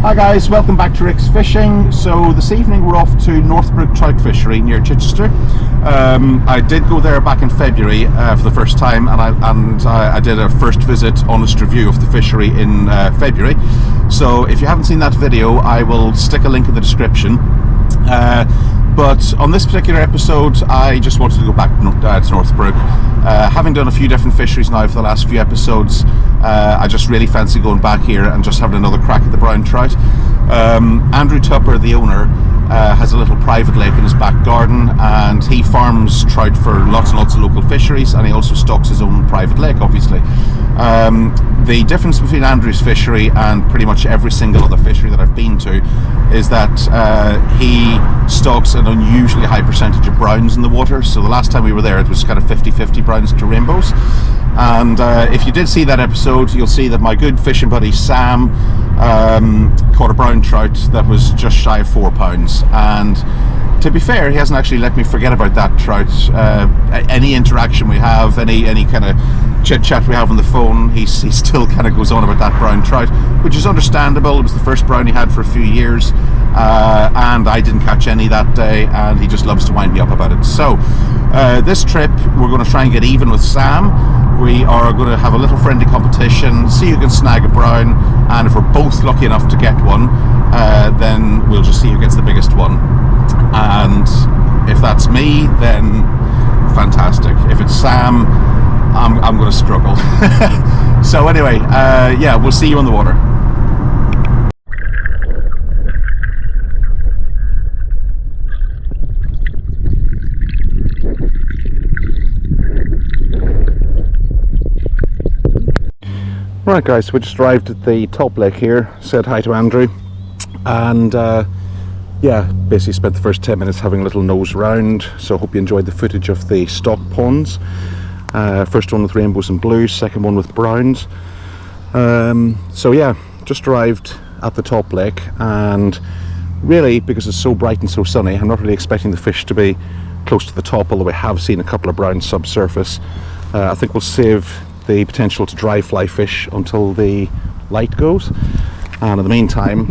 Hi guys, welcome back to Rick's Fishing. So this evening we're off to Northbrook trout fishery near Chichester. I did go there back in February for the first time, and I did a first visit, honest review of the fishery in February. So if you haven't seen that video, I will stick a link in the description. But on this particular episode, I just wanted to go back to Northbrook. Having done a few different fisheries now for the last few episodes, I just really fancy going back here and just having another crack at the brown trout. Andrew Tupper, the owner, has a little private lake in his back garden, and he farms trout for lots and lots of local fisheries, and he also stocks his own private lake, obviously. The difference between Andrew's fishery and pretty much every single other fishery that I've been to is that he stocks an unusually high percentage of browns in the water. So the last time we were there, it was kind of 50-50 browns to rainbows. And if you did see that episode, you'll see that my good fishing buddy Sam caught a brown trout that was just shy of £4. And to be fair, he hasn't actually let me forget about that trout. Any interaction we have, any kind of chit chat we have on the phone, he still kind of goes on about that brown trout, which is understandable. It was the first brown he had for a few years, and I didn't catch any that day, and he just loves to wind me up about it. So this trip we're going to try and get even with Sam. We are going to have a little friendly competition, see who can snag a brown, and if we're both lucky enough to get one, then we'll just see who gets the biggest one. And if that's me, then fantastic. If it's Sam, I'm going to struggle. So anyway, yeah, we'll see you on the water. Right guys, so we just arrived at the top lake here, said hi to Andrew, and yeah, basically spent the first 10 minutes having a little nose round. So I hope you enjoyed the footage of the stock ponds. First one with rainbows and blues, second one with browns. So yeah, just arrived at the top lake, and really, because it's so bright and so sunny, I'm not really expecting the fish to be close to the top, although we have seen a couple of browns subsurface. I think we'll save the potential to dry fly fish until the light goes, and in the meantime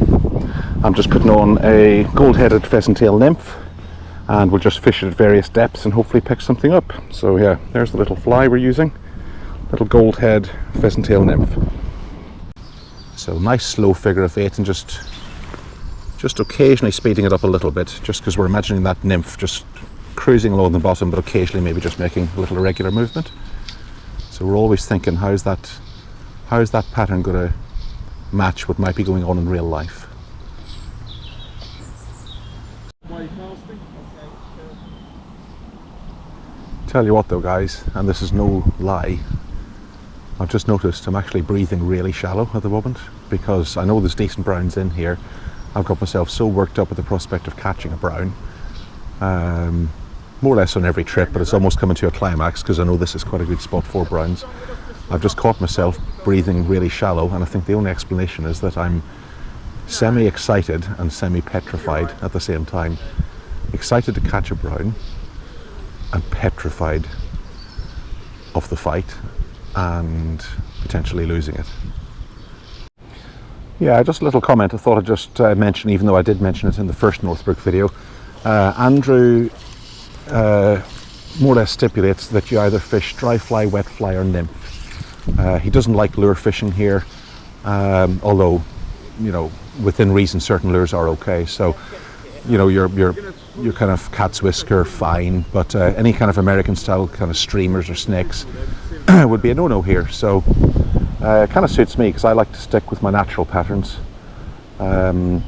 I'm just putting on a gold-headed pheasant tail nymph, and we'll just fish it at various depths and hopefully pick something up. So yeah, there's the little fly we're using, little gold head pheasant tail nymph. So nice slow figure of 8, and just occasionally speeding it up a little bit, just because we're imagining that nymph just cruising along the bottom, but occasionally maybe just making a little irregular movement. So we're always thinking, how's that pattern going to match what might be going on in real life? Tell you what though guys, and this is no lie, I've just noticed I'm actually breathing really shallow at the moment, because I know there's decent browns in here. I've got myself so worked up with the prospect of catching a brown, more or less on every trip, but it's almost coming to a climax because I know this is quite a good spot for browns. I've just caught myself breathing really shallow, and I think the only explanation is that I'm semi-excited and semi-petrified at the same time. Excited to catch a brown, and petrified of the fight and potentially losing it. Yeah, just a little comment I thought I'd just mention, even though I did mention it in the first Northbrook video. Andrew more or less stipulates that you either fish dry fly, wet fly or nymph. He doesn't like lure fishing here, although, you know, within reason certain lures are okay. So, you know, your kind of cat's whisker, fine, but any kind of American style kind of streamers or snakes would be a no-no here. So it kind of suits me because I like to stick with my natural patterns. Oh,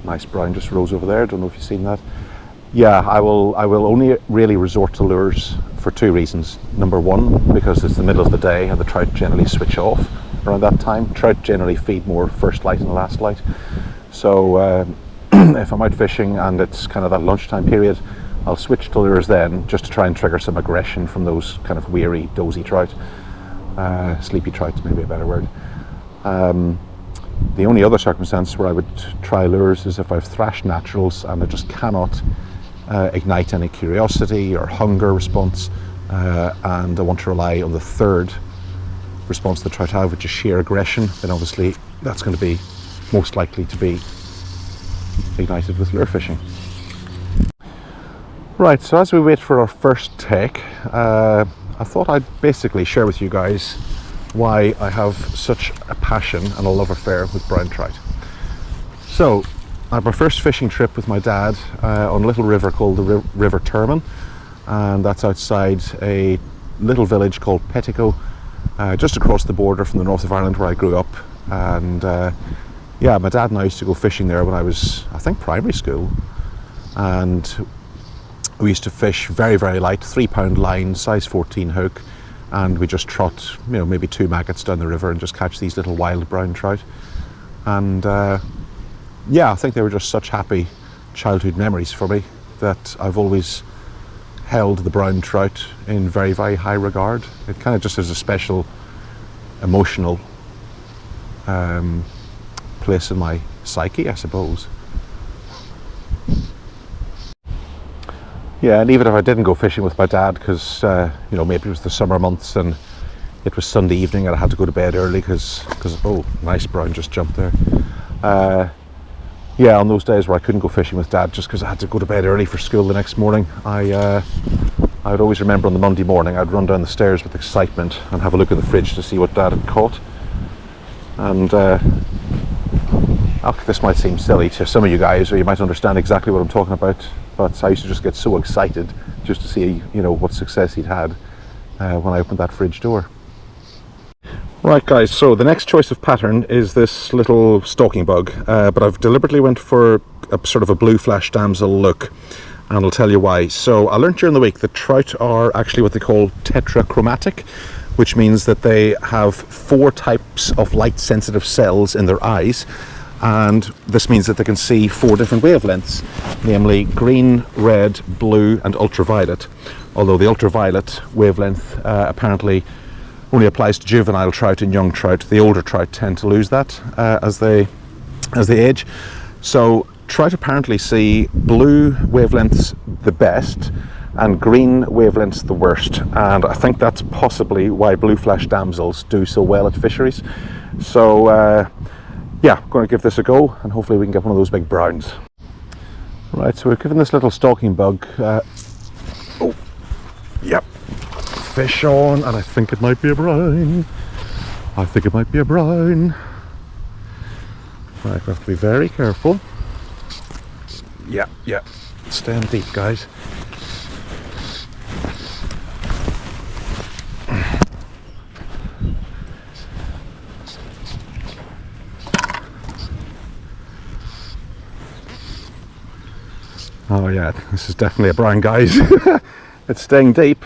nice brown just rose over there. Don't know if you've seen that. Yeah, I will only really resort to lures for two reasons. Number one, because it's the middle of the day and the trout generally switch off around that time. Trout generally feed more first light and last light. So if I'm out fishing and it's kind of that lunchtime period, I'll switch to lures then, just to try and trigger some aggression from those kind of weary, dozy trout. Sleepy trout's maybe a better word. The only other circumstance where I would try lures is if I've thrashed naturals and I just cannot ignite any curiosity or hunger response, and I want to rely on the third response the trout have, which is sheer aggression. Then obviously that's going to be most likely to be ignited with lure fishing. Right, so as we wait for our first take, I thought I'd basically share with you guys why I have such a passion and a love affair with brown trout. So, I had my first fishing trip with my dad on a little river called the River Termon, and that's outside a little village called Pettico, just across the border from the north of Ireland where I grew up. And yeah, my dad and I used to go fishing there when I was, I think, primary school, and we used to fish very, very light, 3-pound line, size 14 hook, and we just trot, you know, maybe 2 maggots down the river and just catch these little wild brown trout. And yeah, I think they were just such happy childhood memories for me that I've always held the brown trout in very, very high regard. It kind of just has a special emotional place in my psyche, I suppose. Yeah, and even if I didn't go fishing with my dad, because you know, maybe it was the summer months and it was Sunday evening and I had to go to bed early because oh, nice brown just jumped there. Yeah, on those days where I couldn't go fishing with Dad just because I had to go to bed early for school the next morning, I would always remember on the Monday morning I'd run down the stairs with excitement and have a look in the fridge to see what Dad had caught. And this might seem silly to some of you guys, or you might understand exactly what I'm talking about, but I used to just get so excited just to see, you know, what success he'd had when I opened that fridge door. Right guys, so the next choice of pattern is this little stalking bug, but I've deliberately went for a sort of a blue flash damsel look, and I'll tell you why. So I learned during the week that trout are actually what they call tetrachromatic, which means that they have 4 types of light sensitive cells in their eyes, and this means that they can see 4 different wavelengths, namely green, red, blue and ultraviolet, although the ultraviolet wavelength apparently only applies to juvenile trout and young trout. The older trout tend to lose that as they age. So trout apparently see blue wavelengths the best and green wavelengths the worst, and I think that's possibly why blue flash damsels do so well at fisheries. So yeah, I'm going to give this a go and hopefully we can get one of those big browns. Right, so we've given this little stalking bug oh, yep, fish on, and I think it might be a brown. I think it might be a brown. Right, we have to be very careful. Yeah, staying deep, guys. Oh yeah, this is definitely a brown, guys. It's staying deep.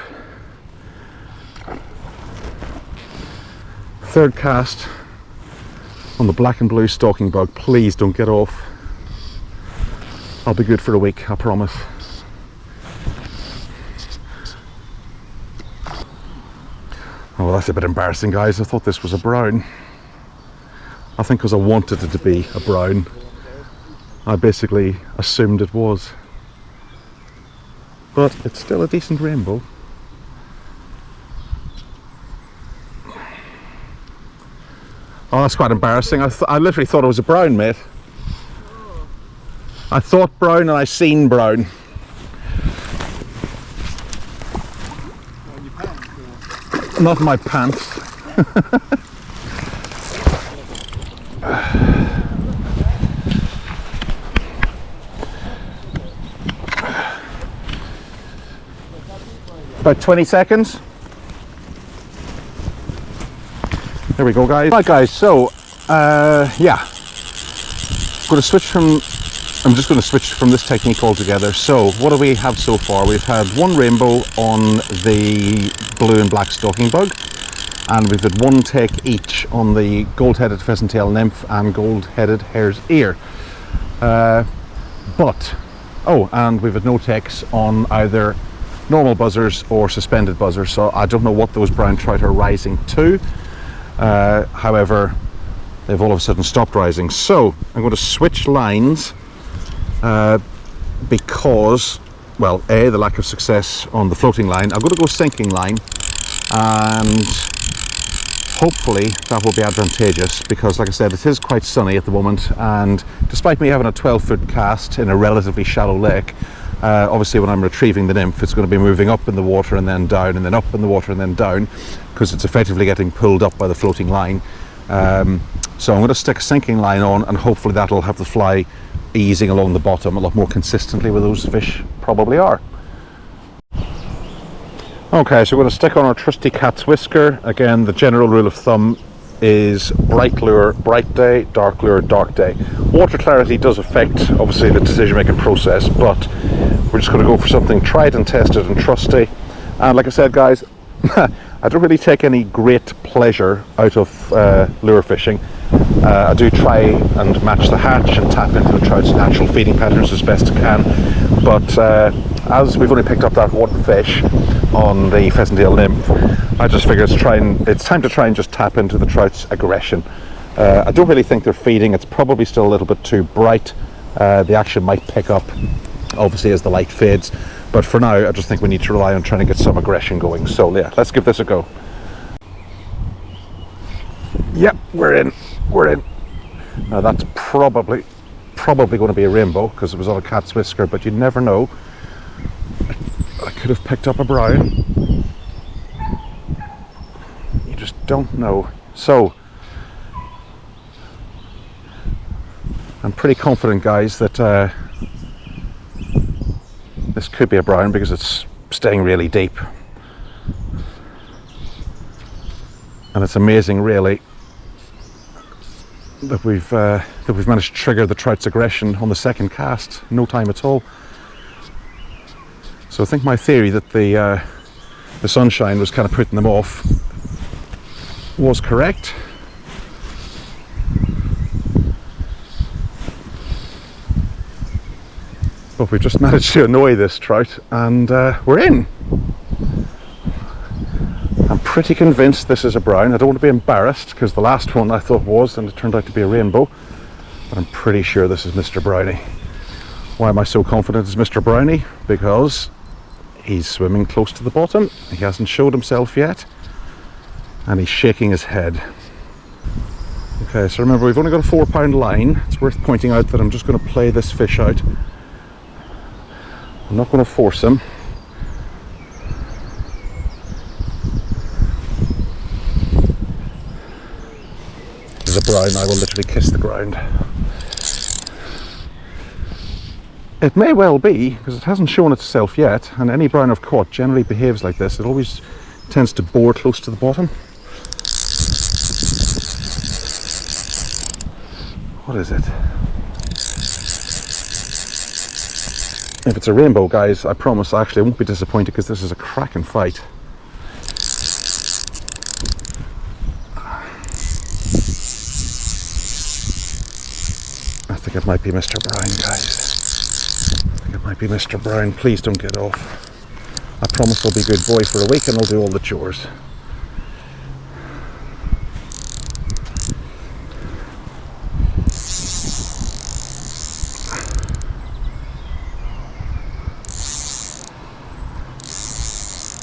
Third cast on the black and blue stalking bug. Please don't get off. I'll be good for a week, I promise. Oh, well, that's a bit embarrassing, guys. I thought this was a brown. I think because I wanted it to be a brown, I basically assumed it was. But it's still a decent rainbow. Oh, that's quite embarrassing. I literally thought it was a brown, mate. I thought brown and I seen brown. Not in my pants. About 20 seconds. There we go, guys. Right, guys, so yeah, I'm just going to switch from this technique altogether. So what do we have so far? We've had one rainbow on the blue and black stalking bug, and we've had one take each on the gold-headed pheasant-tail nymph and gold-headed hare's ear. And we've had no takes on either normal buzzers or suspended buzzers, so I don't know what those brown trout are rising to. However, they've all of a sudden stopped rising, so I'm going to switch lines because, well, A, the lack of success on the floating line. I'm going to go sinking line and hopefully that will be advantageous, because like I said, it is quite sunny at the moment, and despite me having a 12-foot cast in a relatively shallow lake, obviously when I'm retrieving the nymph, it's going to be moving up in the water and then down and then up in the water and then down, because it's effectively getting pulled up by the floating line. So I'm going to stick a sinking line on, and hopefully that'll have the fly easing along the bottom a lot more consistently where those fish probably are. Okay, so we're going to stick on our trusty cat's whisker. Again, the general rule of thumb is bright lure, bright day, dark lure, dark day. Water clarity does affect, obviously, the decision-making process, but we're just going to go for something tried and tested and trusty. And like I said, guys, I don't really take any great pleasure out of lure fishing. I do try and match the hatch and tap into the trout's natural feeding patterns as best I can, but as we've only picked up that one fish on the pheasant-tail nymph, I just figured it's time to try and just tap into the trout's aggression. I don't really think they're feeding. It's probably still a little bit too bright. The action might pick up, obviously, as the light fades, but for now I just think we need to rely on trying to get some aggression going. So yeah, let's give this a go. Yep, we're in. Now that's probably going to be a rainbow, because it was on a cat's whisker, but you never know. I could have picked up a brown. You just don't know. So I'm pretty confident, guys, that this could be a brown, because it's staying really deep, and it's amazing, really, that we've managed to trigger the trout's aggression on the second cast, no time at all. So I think my theory that the sunshine was kind of putting them off was correct. But we've just managed to annoy this trout, and we're in. I'm pretty convinced this is a brown. I don't want to be embarrassed, because the last one I thought was, and it turned out to be a rainbow, but I'm pretty sure this is Mr. Brownie. Why am I so confident it's Mr. Brownie? Because he's swimming close to the bottom, he hasn't showed himself yet, and he's shaking his head. Okay, so remember, we've only got a 4-pound line. It's worth pointing out that I'm just going to play this fish out. I'm not going to force him. There's a brown. I will literally kiss the ground. It may well be, because it hasn't shown itself yet, and any brown I've caught generally behaves like this. It always tends to bore close to the bottom. What is it? If it's a rainbow, guys, I promise I won't be disappointed, because this is a cracking fight. I think it might be Mr. Brown, guys. I think it might be Mr. Brown. Please don't get off. I promise I'll be a good boy for a week and I'll do all the chores.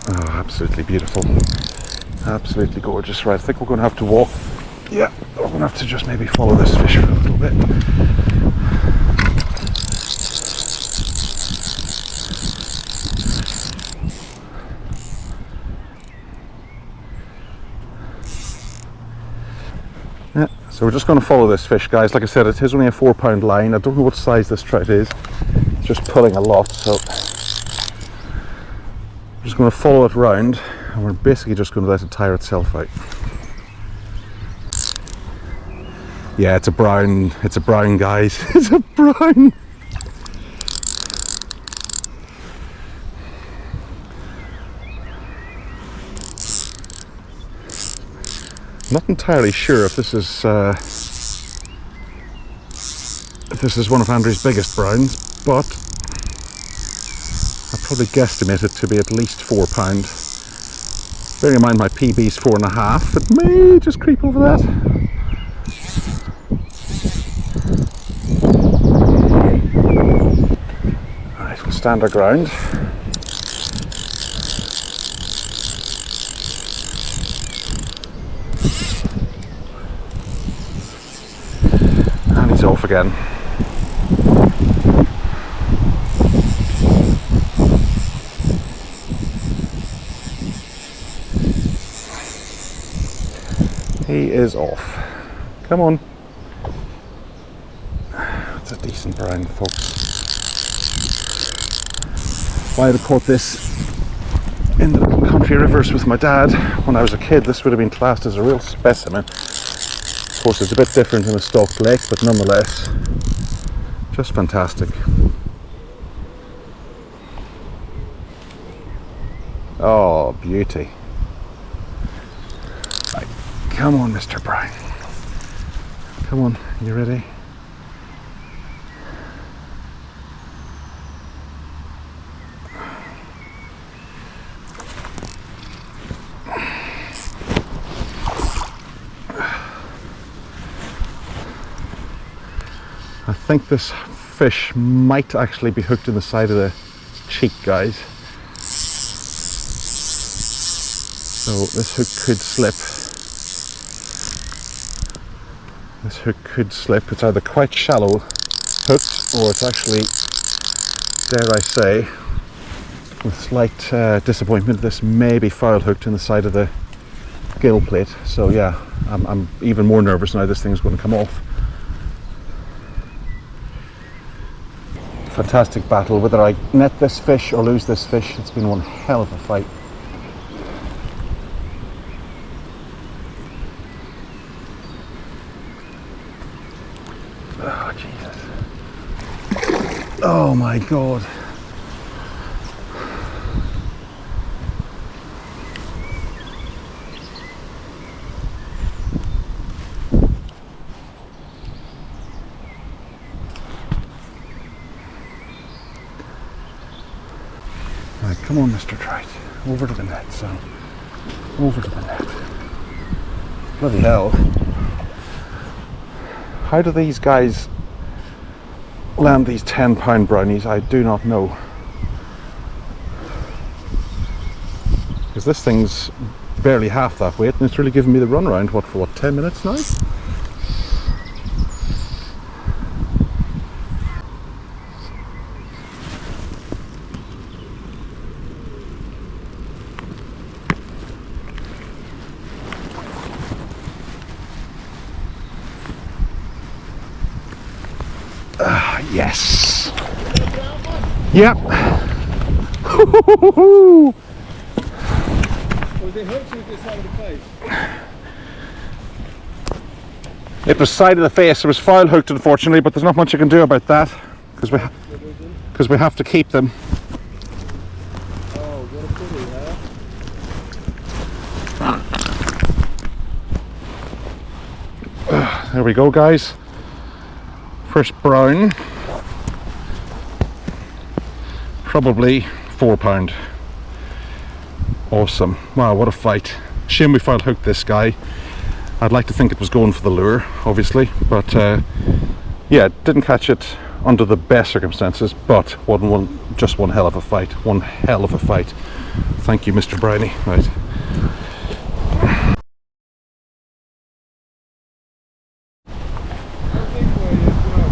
Oh, absolutely beautiful. Absolutely gorgeous. Right, I think we're going to have to walk. Yeah, we're going to have to just maybe follow this fish for a little bit. Yeah, so we're just going to follow this fish, guys. Like I said, it is only a 4-pound line. I don't know what size this trout is. It's just pulling a lot, so we're just going to follow it round, and we're basically just going to let it tire itself out. Yeah, it's a brown, guys. It's a brown. Not entirely sure if this is one of Andrew's biggest browns, but I'd probably guesstimate it to be at least 4 pound. Bearing in mind my PB's 4.5, it may just creep over that. Alright, we'll stand our ground. off again. He is off. Come on. That's a decent brown, folks. If I had caught this in the little country rivers with my dad when I was a kid, this would have been classed as a real specimen. Of course, it's a bit different in a stocked lake, but nonetheless, just fantastic. Oh, beauty. Right. Come on, Mr. Brown. Come on, you ready? I think this fish might actually be hooked in the side of the cheek, guys. So this hook could slip. This hook could slip. It's either quite shallow hooked, or it's actually, dare I say, with slight disappointment, this may be foul hooked in the side of the gill plate. So yeah, I'm even more nervous now this thing's going to come off. Fantastic battle. Whether I net this fish or lose this fish, it's been one hell of a fight. Oh, Jesus. Oh my God. Right, come on, Mr. Trout. Over to the net, son. Over to the net. Bloody hell. How do these guys land these 10-pound brownies? I do not know. Because this thing's barely half that weight, and it's really giving me the runaround, for 10 minutes now? Yes. Yep. It was side of the face. It was foul hooked, unfortunately, but there's not much you can do about that because we have to keep them. Oh, what a pity, huh? There we go, guys. First brown, probably 4 pound. Awesome. Wow, what a fight. Shame we foul hooked this guy. I'd like to think it was going for the lure, obviously, but yeah, didn't catch it under the best circumstances, but just one hell of a fight. One hell of a fight. Thank you, Mr. Brownie. Right.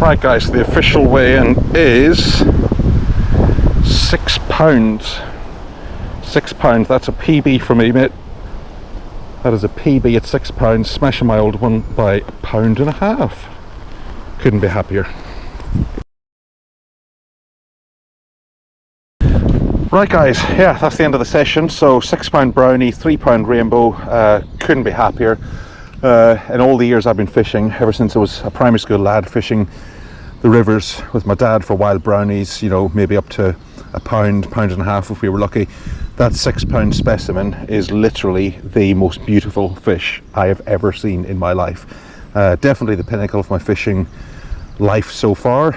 Right, guys, the official weigh-in is 6 pounds. 6 pounds. That's a PB for me, mate. That is a PB at 6 pounds, smashing my old one by 1.5 pounds. Couldn't be happier. Right, guys, yeah, that's the end of the session. So 6 pound brownie, 3 pound rainbow. Couldn't be happier. In all the years I've been fishing, ever since I was a primary school lad fishing the rivers with my dad for wild brownies, you know, maybe up to a pound, 1.5 pounds if we were lucky. That 6 pound specimen is literally the most beautiful fish I have ever seen in my life. Definitely the pinnacle of my fishing life so far.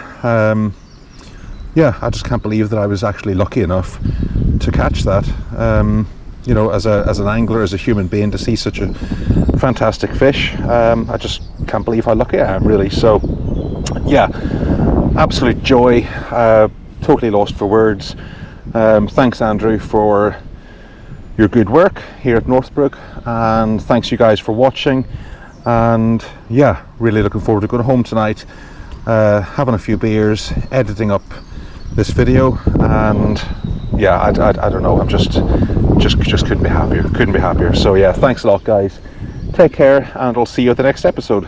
Yeah, I just can't believe that I was actually lucky enough to catch that. You know, as an angler, as a human being, to see such a fantastic fish, I just can't believe how lucky I am, really. So yeah, absolute joy. Totally lost for words. Thanks, Andrew, for your good work here at Northbrook, and thanks you guys for watching. And yeah, really looking forward to going home tonight, having a few beers, editing up this video, and yeah, I don't know, I'm just couldn't be happier. So yeah, thanks a lot, guys. Take care, and I'll see you at the next episode.